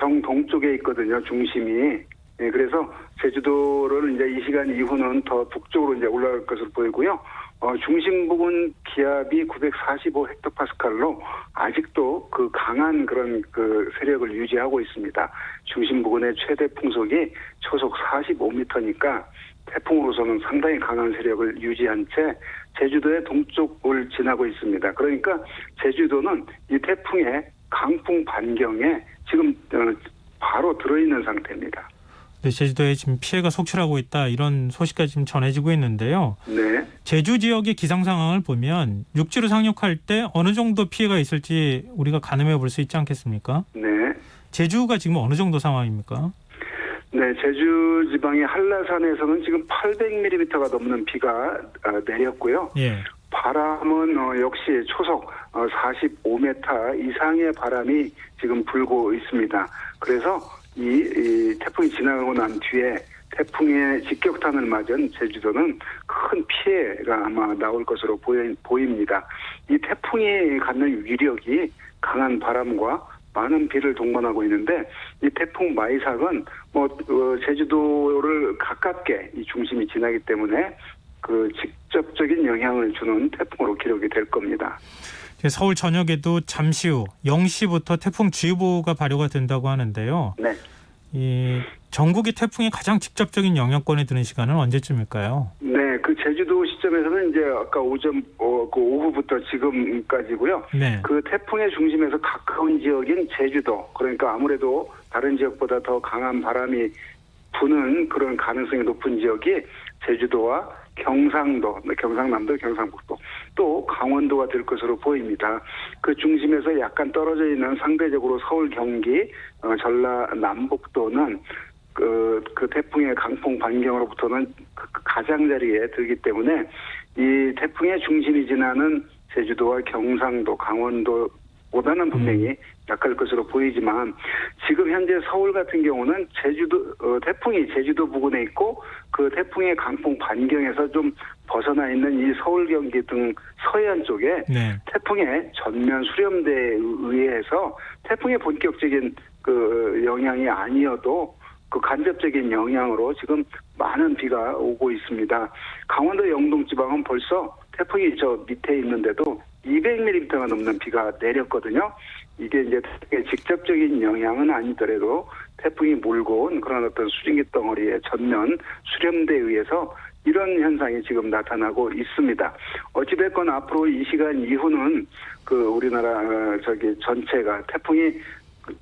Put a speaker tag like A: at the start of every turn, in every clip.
A: 정동쪽에 있거든요, 중심이. 예, 그래서 제주도를 이제 이 시간 이후는 더 북쪽으로 이제 올라갈 것으로 보이고요. 중심 부근 기압이 945 헥토파스칼로 아직도 그 강한 그런 그 세력을 유지하고 있습니다. 중심 부근의 최대 풍속이 초속 45m니까 태풍으로서는 상당히 강한 세력을 유지한 채 제주도의 동쪽을 지나고 있습니다. 그러니까 제주도는 이 태풍의 강풍 반경에 지금 바로 들어있는 상태입니다.
B: 네, 제주도에 지금 피해가 속출하고 있다 이런 소식까지 지금 전해지고 있는데요.
A: 네.
B: 제주 지역의 기상 상황을 보면 육지로 상륙할 때 어느 정도 피해가 있을지 우리가 가늠해 볼 수 있지 않겠습니까?
A: 네.
B: 제주가 지금 어느 정도 상황입니까?
A: 네, 제주 지방의 한라산에서는 지금 800mm가 넘는 비가 내렸고요.
B: 예.
A: 바람은 역시 초속 45m 이상의 바람이 지금 불고 있습니다. 그래서 이 태풍이 지나가고 난 뒤에 태풍의 직격탄을 맞은 제주도는 큰 피해가 아마 나올 것으로 보입니다. 이 태풍이 갖는 위력이 강한 바람과 많은 비를 동반하고 있는데 이 태풍 마이삭은 제주도를 가깝게 이 중심이 지나기 때문에 그 직접적인 영향을 주는 태풍으로 기록이 될 겁니다.
B: 서울 전역에도 잠시 후 0시부터 태풍주의보가 발효가 된다고 하는데요.
A: 네.
B: 이 전국이 태풍의 가장 직접적인 영향권에 드는 시간은 언제쯤일까요?
A: 네, 그 제주도 시점에서는 이제 아까 그 오후부터 지금까지고요.
B: 네.
A: 그 태풍의 중심에서 가까운 지역인 제주도, 그러니까 아무래도 다른 지역보다 더 강한 바람이 부는 그런 가능성이 높은 지역이 제주도와 경상도, 경상남도, 경상북도, 또 강원도가 될 것으로 보입니다. 그 중심에서 약간 떨어져 있는 상대적으로 서울, 경기, 전라남북도는 그 태풍의 강풍 반경으로부터는 가장자리에 들기 때문에 이 태풍의 중심이 지나는 제주도와 경상도, 강원도보다는 분명히 약할 것으로 보이지만 지금 현재 서울 같은 경우는 태풍이 제주도 부근에 있고 그 태풍의 강풍 반경에서 좀 벗어나 있는 이 서울, 경기 등 서해안 쪽에
B: 네.
A: 태풍의 전면 수렴대에 의해서 태풍의 본격적인 그 영향이 아니어도 그 간접적인 영향으로 지금 많은 비가 오고 있습니다. 강원도 영동 지방은 벌써 태풍이 저 밑에 있는데도 200mm가 넘는 비가 내렸거든요. 이게 이제 태풍의 직접적인 영향은 아니더라도 태풍이 몰고 온 그런 어떤 수증기 덩어리의 전면 수렴대에 의해서 이런 현상이 지금 나타나고 있습니다. 어찌됐건 앞으로 이 시간 이후는 그 우리나라 전체가 태풍이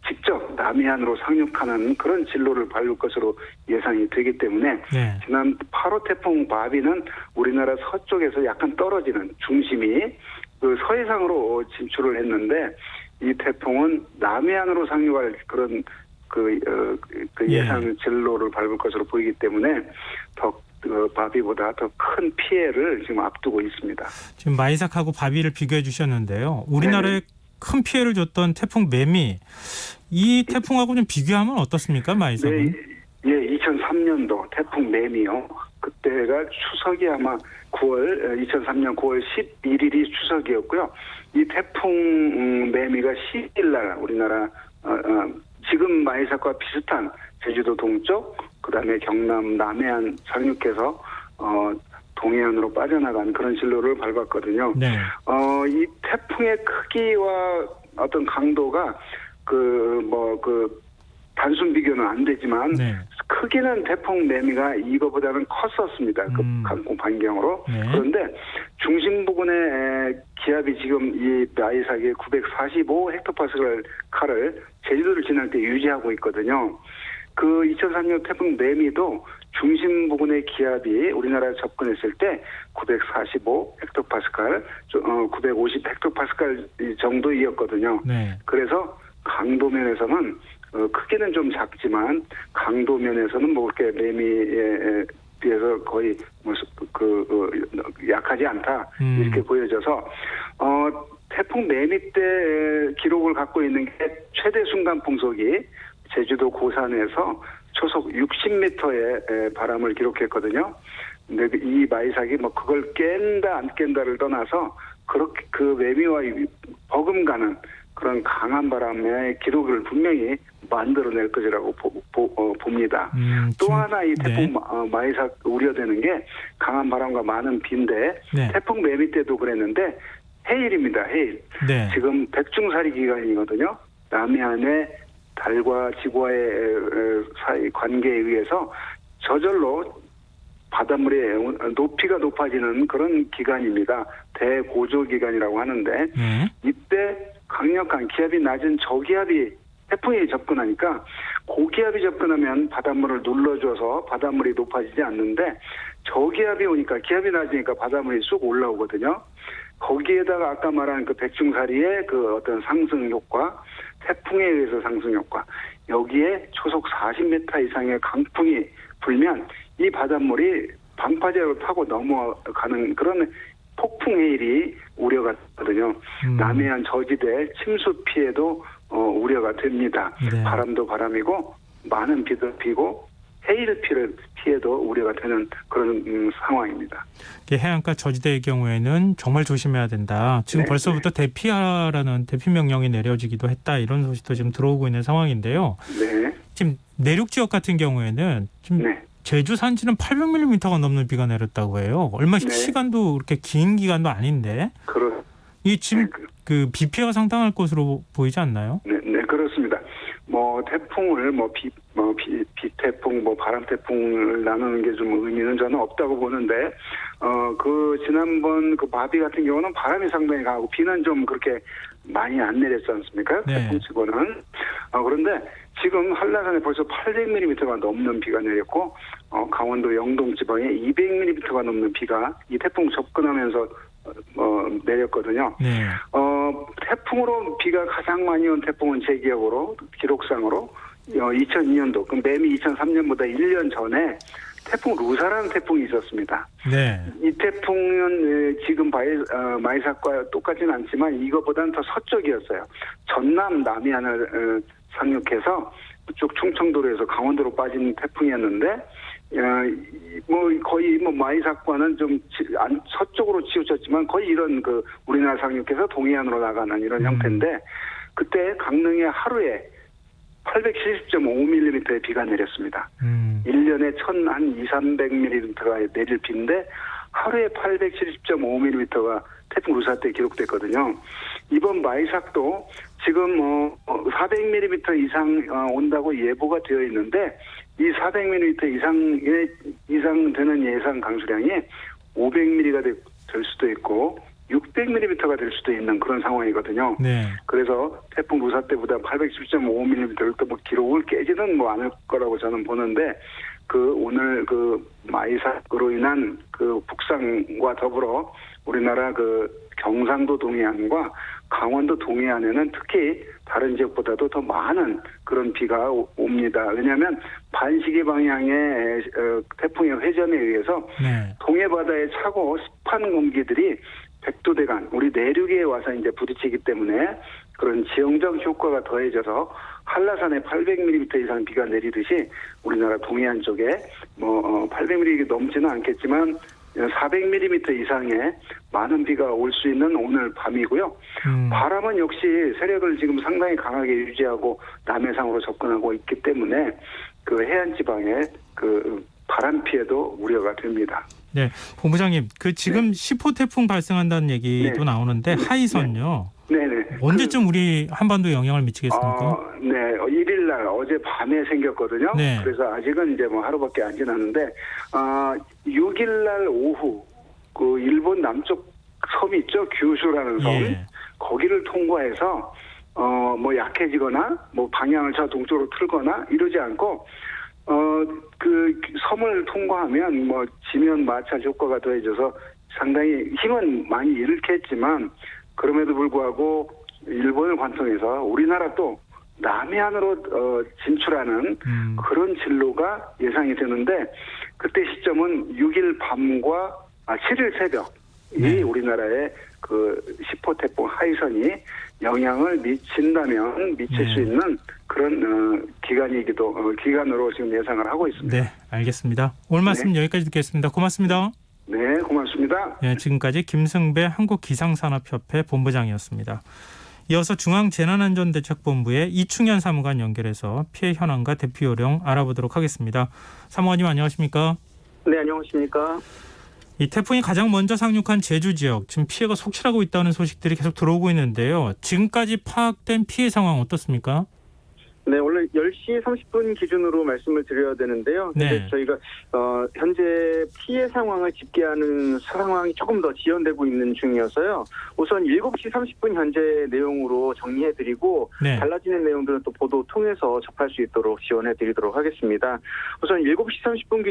A: 직접 남해안으로 상륙하는 그런 진로를 밟을 것으로 예상이 되기 때문에
B: 네.
A: 지난 8호 태풍 바비는 우리나라 서쪽에서 약간 떨어지는 중심이 그 서해상으로 진출을 했는데 이 태풍은 남해안으로 상륙할 그런 예상 진로를 밟을 것으로 보이기 때문에 바비보다 더 큰 피해를 지금 앞두고 있습니다. 지금
B: 마이삭하고 바비를 비교해 주셨는데요. 우리나라에 큰 피해를 줬던 태풍 매미, 이 태풍하고 좀 비교하면 어떻습니까, 마이삭은?
A: 네, 2003년도 태풍 매미요. 그때가 추석이 아마 2003년 9월 11일이 추석이었고요. 이 태풍 매미가 10일 날 우리나라 지금 마이삭과 비슷한 제주도 동쪽, 그다음에 경남 남해안 상륙해서 동해안으로 빠져나간 그런 진로를 밟았거든요.
B: 네.
A: 이 태풍의 크기와 어떤 강도가 단순 비교는 안 되지만
B: 네.
A: 크기는 태풍 매미가 이거보다는 컸었습니다. 그 강풍 반경으로.
B: 네.
A: 그런데 중심 부근의 기압이 지금 이 마이삭의 945 헥토파스칼을 제주도를 지날 때 유지하고 있거든요. 그 2003년 태풍 매미도 중심 부근의 기압이 우리나라에 접근했을 때 945 헥토파스칼, 950 헥토파스칼 정도이었거든요.
B: 네.
A: 그래서 강도 면에서는 크기는 좀 작지만 강도 면에서는 그렇게 매미에 비해서 거의 약하지 않다 이렇게 보여져서 태풍 매미 때 기록을 갖고 있는 게 최대 순간 풍속이 제주도 고산에서 초속 60m의 바람을 기록했거든요. 근데 이 마이삭이 그걸 깬다 안 깬다를 떠나서 그렇게 그 매미와 버금가는 그런 강한 바람의 기록을 분명히 만들어낼 것이라고 봅니다. 또 하나 이 태풍 마이삭 우려되는 게 강한 바람과 많은 비인데
B: 네.
A: 태풍 매미 때도 그랬는데 해일입니다. 해일.
B: 네.
A: 지금 백중살이 기간이거든요. 남해안의 달과 지구와의 사이 관계에 의해서 저절로 바닷물의 높이가 높아지는 그런 기간입니다. 대고조 기간이라고 하는데 이때 강력한 기압이 낮은 저기압이 태풍이 접근하니까 고기압이 접근하면 바닷물을 눌러줘서 바닷물이 높아지지 않는데 저기압이 오니까 기압이 낮으니까 바닷물이 쑥 올라오거든요. 거기에다가 아까 말한 그 백중사리의 그 어떤 상승 효과, 태풍에 의해서 상승 효과, 여기에 초속 40m 이상의 강풍이 불면 이 바닷물이 방파제로 타고 넘어가는 그런 폭풍 해일이 우려가 되거든요. 남해안 저지대 침수 피해도 우려가 됩니다.
B: 네.
A: 바람도 바람이고 많은 비도 비고 해일 피해도 우려가 되는 그런 상황입니다.
B: 해안가 저지대의 경우에는 정말 조심해야 된다. 지금
A: 네,
B: 벌써부터 대피하라는 대피 명령이 내려지기도 했다. 이런 소식도 지금 들어오고 있는 상황인데요.
A: 네.
B: 지금 내륙 지역 같은 경우에는 지금
A: 네.
B: 제주 산지는 800mm가 넘는 비가 내렸다고 해요. 얼마 시간도 그렇게 긴 기간도 아닌데 이 지금 그 비 피해가 상당할 것으로 보이지 않나요?
A: 네, 그렇습니다. 뭐 태풍을 비태풍, 바람 태풍을 나누는 게 좀 의미는 저는 없다고 보는데 그 지난번 그 마비 같은 경우는 바람이 상당히 강하고 비는 좀 그렇게 많이 안 내렸지 않습니까?
B: 네.
A: 태풍치고는. 그런데 지금 한라산에 벌써 800mm가 넘는 비가 내렸고 강원도 영동 지방에 200mm가 넘는 비가 이 태풍 접근하면서 내렸거든요.
B: 네.
A: 태풍으로 비가 가장 많이 온 태풍은 제 기억으로 기록상으로 2002년도 그 매미 2003년보다 1년 전에 태풍 루사라는 태풍이 있었습니다.
B: 네.
A: 이 태풍은 지금 마이삭과 똑같지는 않지만 이거보다는 더 서쪽이었어요. 전남 남해안을 상륙해서 쭉 충청도로에서 강원도로 빠진 태풍이었는데 거의 마이삭과는 좀 서쪽으로 치우쳤지만 거의 이런 그 우리나라 상륙해서 동해안으로 나가는 이런 형태인데 그때 강릉에 하루에 870.5mm의 비가 내렸습니다. 1년에 한 200~300mm가 내릴 비인데 하루에 870.5mm가 태풍 루사 때 기록됐거든요. 이번 마이삭도 지금 400mm 이상 온다고 예보가 되어 있는데 이 400mm 이상 되는 예상 강수량이 500mm가 될 수도 있고 600mm가 될 수도 있는 그런 상황이거든요.
B: 네.
A: 그래서 태풍 루사 때보다 810.5mm를 또 기록을 깨지는 않을 거라고 저는 보는데 오늘 마이삭으로 인한 북상과 더불어 우리나라 경상도 동해안과 강원도 동해안에는 특히 다른 지역보다도 더 많은 그런 비가 옵니다. 왜냐하면 반시계 방향의 태풍의 회전에 의해서 동해바다에 차고 습한 공기들이 백두대간 우리 내륙에 와서 이제 부딪히기 때문에 그런 지형적 효과가 더해져서 한라산에 800mm 이상 비가 내리듯이 우리나라 동해안 쪽에 800mm 넘지는 않겠지만 400mm 이상의 많은 비가 올 수 있는 오늘 밤이고요. 바람은 역시 세력을 지금 상당히 강하게 유지하고 남해상으로 접근하고 있기 때문에 해안 지방에 바람 피해도 우려가 됩니다.
B: 네, 본부장님, 지금 10호 태풍 발생한다는 얘기도 나오는데 하이선요.
A: 네네.
B: 언제쯤 우리 한반도에 영향을 미치겠습니까?
A: 네, 1일 날 어제 밤에 생겼거든요.
B: 네.
A: 그래서 아직은 이제 하루밖에 안 지났는데 6일 날 오후 일본 남쪽 섬 있죠, 규슈라는 섬.
B: 예.
A: 거기를 통과해서 약해지거나 방향을 저 동쪽으로 틀거나 이러지 않고 섬을 통과하면 지면 마찰 효과가 더해져서 상당히 힘은 많이 잃게 했지만 그럼에도 불구하고 일본을 관통해서 우리나라 또 남해안으로 진출하는 그런 진로가 예상이 되는데 그때 시점은 6일 밤과 7일 새벽이 우리나라의 10호 태풍 하이선이 영향을 미친다면 미칠 수 있는 그런 기간으로 지금 예상을 하고 있습니다.
B: 네, 알겠습니다. 오늘 말씀 여기까지 듣겠습니다. 고맙습니다.
A: 네, 고맙습니다.
B: 네, 지금까지 김승배 한국기상산업협회 본부장이었습니다. 이어서 중앙재난안전대책본부의 이충현 사무관 연결해서 피해 현황과 대피 요령 알아보도록 하겠습니다. 사무관님 안녕하십니까?
C: 네, 안녕하십니까?
B: 이 태풍이 가장 먼저 상륙한 제주 지역, 지금 피해가 속출하고 있다는 소식들이 계속 들어오고 있는데요. 지금까지 파악된 피해 상황 어떻습니까?
C: 네, 원래 10시 30분 기준으로 말씀을 드려야 되는데요. 근데
B: 네.
C: 저희가 현재 피해 상황을 집계하는 상황이 조금 더 지연되고 있는 중이어서요. 우선 7시 30분 현재 내용으로 정리해드리고
B: 네.
C: 달라지는 내용들은 또 보도 통해서 접할 수 있도록 지원해드리도록 하겠습니다. 우선 7시 30분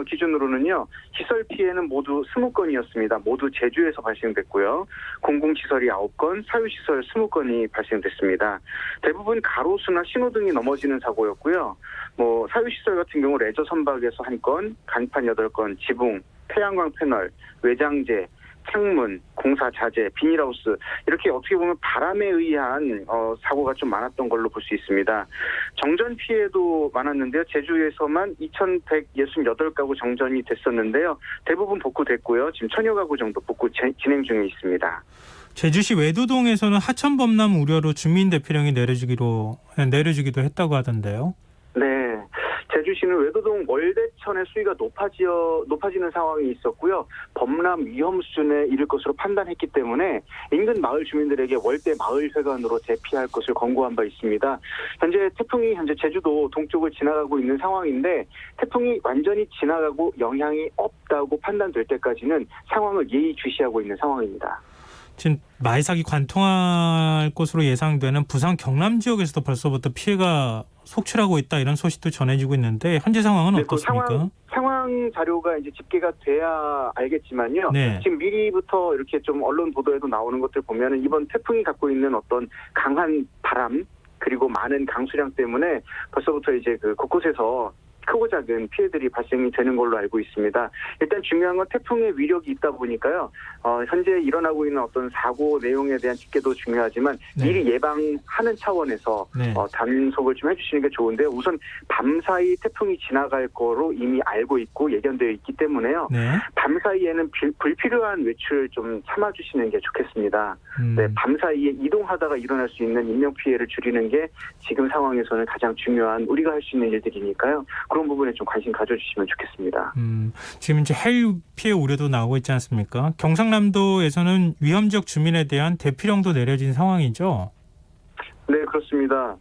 C: 기준으로는요. 시설 피해는 모두 20건이었습니다. 모두 제주에서 발생됐고요. 공공시설이 9건, 사유시설 20건이 발생됐습니다. 대부분 가로수나 신호등이 넘어지는 사고였고요. 사유시설 같은 경우 레저 선박에서 1건, 간판 8건, 지붕, 태양광 패널, 외장재, 창문, 공사 자재, 비닐하우스 이렇게 어떻게 보면 바람에 의한 사고가 좀 많았던 걸로 볼 수 있습니다. 정전 피해도 많았는데요. 제주에서만 2,168가구 정전이 됐었는데요. 대부분 복구됐고요. 지금 1,000여 가구 정도 복구 진행 중에 있습니다.
B: 제주시 외도동에서는 하천 범람 우려로 주민 대피령이 내려지기도 했다고 하던데요.
C: 네. 제주시는 외도동 월대천의 수위가 높아지는 상황이 있었고요. 범람 위험 수준에 이를 것으로 판단했기 때문에 인근 마을 주민들에게 월대 마을회관으로 대피할 것을 권고한 바 있습니다. 태풍이 제주도 동쪽을 지나가고 있는 상황인데 태풍이 완전히 지나가고 영향이 없다고 판단될 때까지는 상황을 예의주시하고 있는 상황입니다.
B: 지금 마이삭이 관통할 것으로 예상되는 부산 경남 지역에서도 벌써부터 피해가 속출하고 있다 이런 소식도 전해지고 있는데 현재 상황은
C: 네,
B: 어떻습니까?
C: 상황 자료가 이제 집계가 돼야 알겠지만요.
B: 네.
C: 지금 미리부터 이렇게 좀 언론 보도에도 나오는 것들 보면은 이번 태풍이 갖고 있는 어떤 강한 바람 그리고 많은 강수량 때문에 벌써부터 이제 곳곳에서 크고 작은 피해들이 발생이 되는 걸로 알고 있습니다. 일단 중요한 건 태풍의 위력이 있다 보니까요. 현재 일어나고 있는 어떤 사고 내용에 대한 집계도 중요하지만
B: 네.
C: 미리 예방하는 차원에서
B: 네.
C: 단속을 좀 해주시는 게 좋은데요. 우선 밤사이 태풍이 지나갈 거로 이미 알고 있고 예견되어 있기 때문에요.
B: 네.
C: 밤사이에는 불필요한 외출을 좀 참아주시는 게 좋겠습니다. 네, 밤사이에 이동하다가 일어날 수 있는 인명피해를 줄이는 게 지금 상황에서는 가장 중요한 우리가 할 수 있는 일들이니까요. 그런 부분에 좀 관심 가져주시면 좋겠습니다.
B: 지금 이제 해일 피해 우려도 나오고 있지 않습니까? 경상남도에서는 위험지역 주민에 대한 대피령도 내려진 상황이죠?
C: 네, 그렇습니다.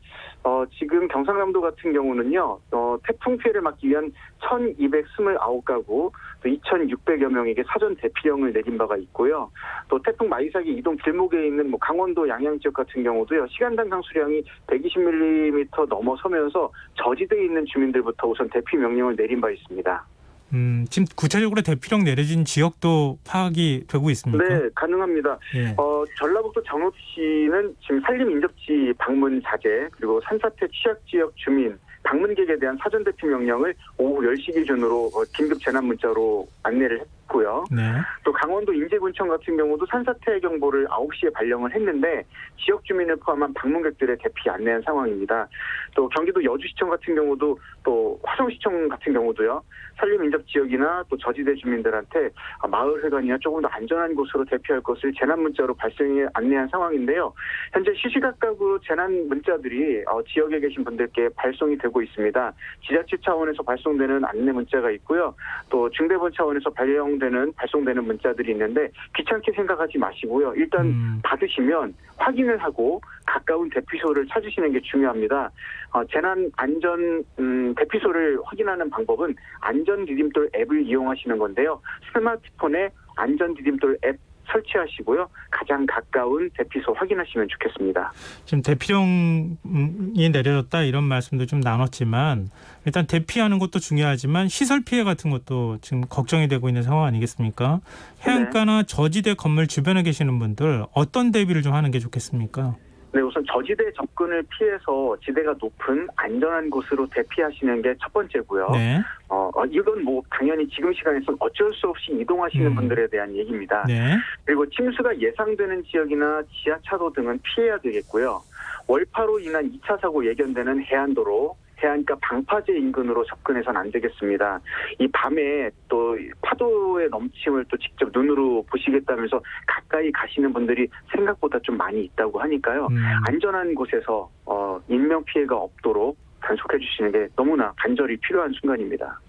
C: 지금 경상남도 같은 경우는요, 태풍 피해를 막기 위한 1,229가구, 또 2,600여 명에게 사전 대피령을 내린 바가 있고요. 또 태풍 마이삭이 이동 길목에 있는 강원도 양양 지역 같은 경우도요, 시간당 강수량이 120mm 넘어서면서 저지대에 있는 주민들부터 우선 대피 명령을 내린 바 있습니다.
B: 지금 구체적으로 대피령 내려진 지역도 파악이 되고 있습니까?
C: 네, 가능합니다.
B: 예.
C: 전라북도 정읍시는 지금 산림인접지 방문 자제 그리고 산사태 취약지역 주민 방문객에 대한 사전 대피 명령을 오후 10시 기준으로 긴급 재난 문자로 안내를 했고요.
B: 네.
C: 또 강원도 인제군청 같은 경우도 산사태 경보를 9시에 발령을 했는데 지역 주민을 포함한 방문객들의 대피 안내한 상황입니다. 또 경기도 여주시청 같은 경우도 또 화성시청 같은 경우도요. 산림인접 지역이나 또 저지대 주민들한테 마을회관이나 조금 더 안전한 곳으로 대피할 것을 재난 문자로 발송해 안내한 상황인데요. 현재 시시각각으로 재난 문자들이 지역에 계신 분들께 발송이 되고 있습니다. 지자체 차원에서 발송되는 안내 문자가 있고요. 또 중대본 차원에서 발송되는 문자들이 있는데 귀찮게 생각하지 마시고요. 일단 받으시면 확인을 하고 가까운 대피소를 찾으시는 게 중요합니다. 재난 안전 대피소를 확인하는 방법은 안전 디딤돌 앱을 이용하시는 건데요. 스마트폰에 안전 디딤돌 앱 설치하시고요. 가장 가까운 대피소 확인하시면 좋겠습니다.
B: 지금 대피령이 내려졌다 이런 말씀도 좀 나눴지만 일단 대피하는 것도 중요하지만 시설 피해 같은 것도 지금 걱정이 되고 있는 상황 아니겠습니까? 해안가나 저지대 건물 주변에 계시는 분들 어떤 대비를 좀 하는 게 좋겠습니까?
C: 네, 우선 저지대 접근을 피해서 지대가 높은 안전한 곳으로 대피하시는 게 첫 번째고요.
B: 네.
C: 이건 당연히 지금 시간에서는 어쩔 수 없이 이동하시는 분들에 대한 얘기입니다.
B: 네.
C: 그리고 침수가 예상되는 지역이나 지하차도 등은 피해야 되겠고요. 월파로 인한 2차 사고 예견되는 해안도로, 해안가 방파제 인근으로 접근해서는 안 되겠습니다. 이 밤에 또 파도의 넘침을 또 직접 눈으로 보시겠다면서 가까이 가시는 분들이 생각보다 좀 많이 있다고 하니까요. 안전한 곳에서 인명 피해가 없도록 단속해 주시는 게 너무나 간절히 필요한 순간입니다.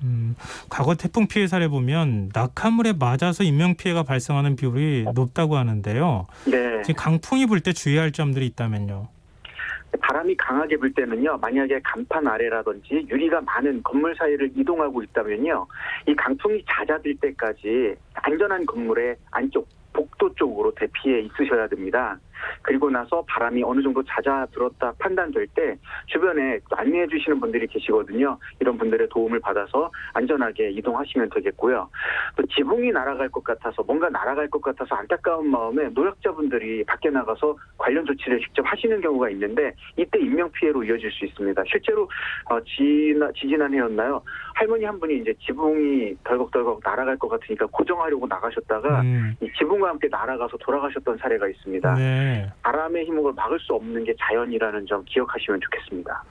B: 과거 태풍 피해 사례 보면 낙하물에 맞아서 인명 피해가 발생하는 비율이 높다고 하는데요.
C: 네.
B: 지금 강풍이 불 때 주의할 점들이 있다면요.
C: 바람이 강하게 불 때는요, 만약에 간판 아래라든지 유리가 많은 건물 사이를 이동하고 있다면요, 이 강풍이 잦아들 때까지 안전한 건물의 안쪽 복도 쪽으로 대피해 있으셔야 됩니다. 그리고 나서 바람이 어느 정도 잦아들었다 판단될 때 주변에 안내해 주시는 분들이 계시거든요. 이런 분들의 도움을 받아서 안전하게 이동하시면 되겠고요. 또 지붕이 날아갈 것 같아서 뭔가 날아갈 것 같아서 안타까운 마음에 노약자분들이 밖에 나가서 관련 조치를 직접 하시는 경우가 있는데 이때 인명피해로 이어질 수 있습니다. 실제로 지지난해였나요? 할머니 한 분이 이제 지붕이 덜컥덜컥 날아갈 것 같으니까 고정하려고 나가셨다가 이 지붕과 함께 날아가서 돌아가셨던 사례가 있습니다.
B: 네.
C: 바람의 힘을 막을 수 없는 게 자연이라는 점 기억하시면 좋겠습니다.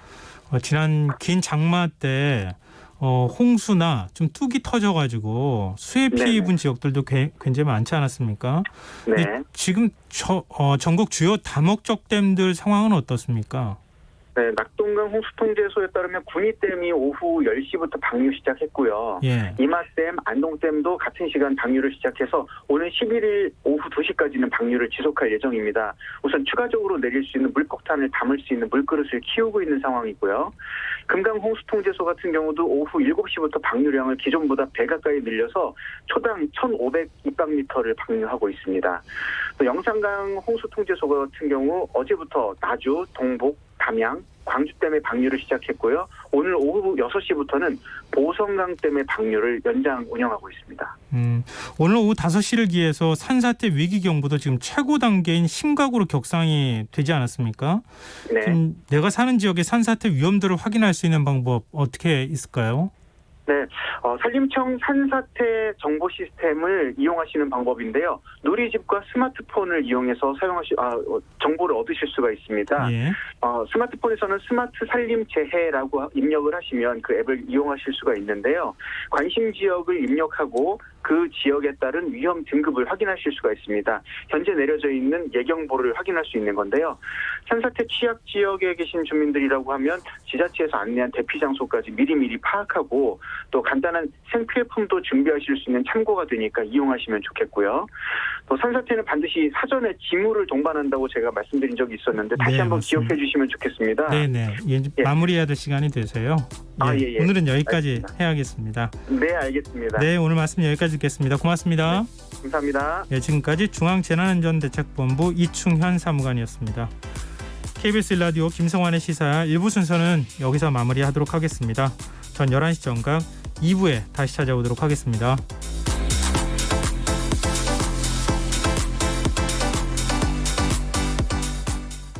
B: 지난 긴 장마 때 홍수나 좀 뚝이 터져가지고 수해 피해 입은 지역들도 굉장히 많지 않았습니까?
C: 네.
B: 지금 전국 주요 다목적 댐들 상황은 어떻습니까?
C: 네, 낙동강 홍수통제소에 따르면 군위댐이 오후 10시부터 방류 시작했고요.
B: 예.
C: 이마댐, 안동댐도 같은 시간 방류를 시작해서 오늘 11일 오후 2시까지는 방류를 지속할 예정입니다. 우선 추가적으로 내릴 수 있는 물폭탄을 담을 수 있는 물그릇을 키우고 있는 상황이고요. 금강 홍수통제소 같은 경우도 오후 7시부터 방류량을 기존보다 배 가까이 늘려서 초당 1,500 입방미터를 방류하고 있습니다. 또 영산강 홍수통제소 같은 경우 어제부터 나주, 동북, 담양, 광주댐의 방류를 시작했고요. 오늘 오후 6시부터는 보성강댐의 방류를 연장 운영하고 있습니다.
B: 오늘 오후 5시를 기해서 산사태 위기경보도 지금 최고 단계인 심각으로 격상이 되지 않았습니까?
C: 네.
B: 지금 내가 사는 지역의 산사태 위험도를 확인할 수 있는 방법 어떻게 있을까요?
C: 네, 산림청 산사태 정보 시스템을 이용하시는 방법인데요. 누리집과 스마트폰을 이용해서 정보를 얻으실 수가 있습니다.
B: 예.
C: 스마트폰에서는 스마트 산림 재해라고 입력을 하시면 그 앱을 이용하실 수가 있는데요. 관심 지역을 입력하고 그 지역에 따른 위험 등급을 확인하실 수가 있습니다. 현재 내려져 있는 예경보를 확인할 수 있는 건데요. 산사태 취약 지역에 계신 주민들이라고 하면 지자체에서 안내한 대피 장소까지 미리미리 파악하고 또 간단한 생필품도 준비하실 수 있는 참고가 되니까 이용하시면 좋겠고요. 또 산사태는 반드시 사전에 징후를 동반한다고 제가 말씀드린 적이 있었는데 다시
B: 네,
C: 한번
B: 맞습니다.
C: 기억해 주시면 좋겠습니다.
B: 네네. 이제
C: 예.
B: 마무리해야 될 시간이 돼서요.
C: 예.
B: 오늘은 여기까지
C: 알겠습니다.
B: 해야겠습니다.
C: 네, 알겠습니다.
B: 네, 오늘 말씀 여기까지 듣겠습니다. 고맙습니다.
C: 감사합니다.
B: 네, 지금까지 중앙재난안전대책본부 이충현 사무관이었습니다. KBS 1라디오 김성환의 시사 1부 순서는 여기서 마무리하도록 하겠습니다. 전 11시 정각 2부에 다시 찾아오도록 하겠습니다.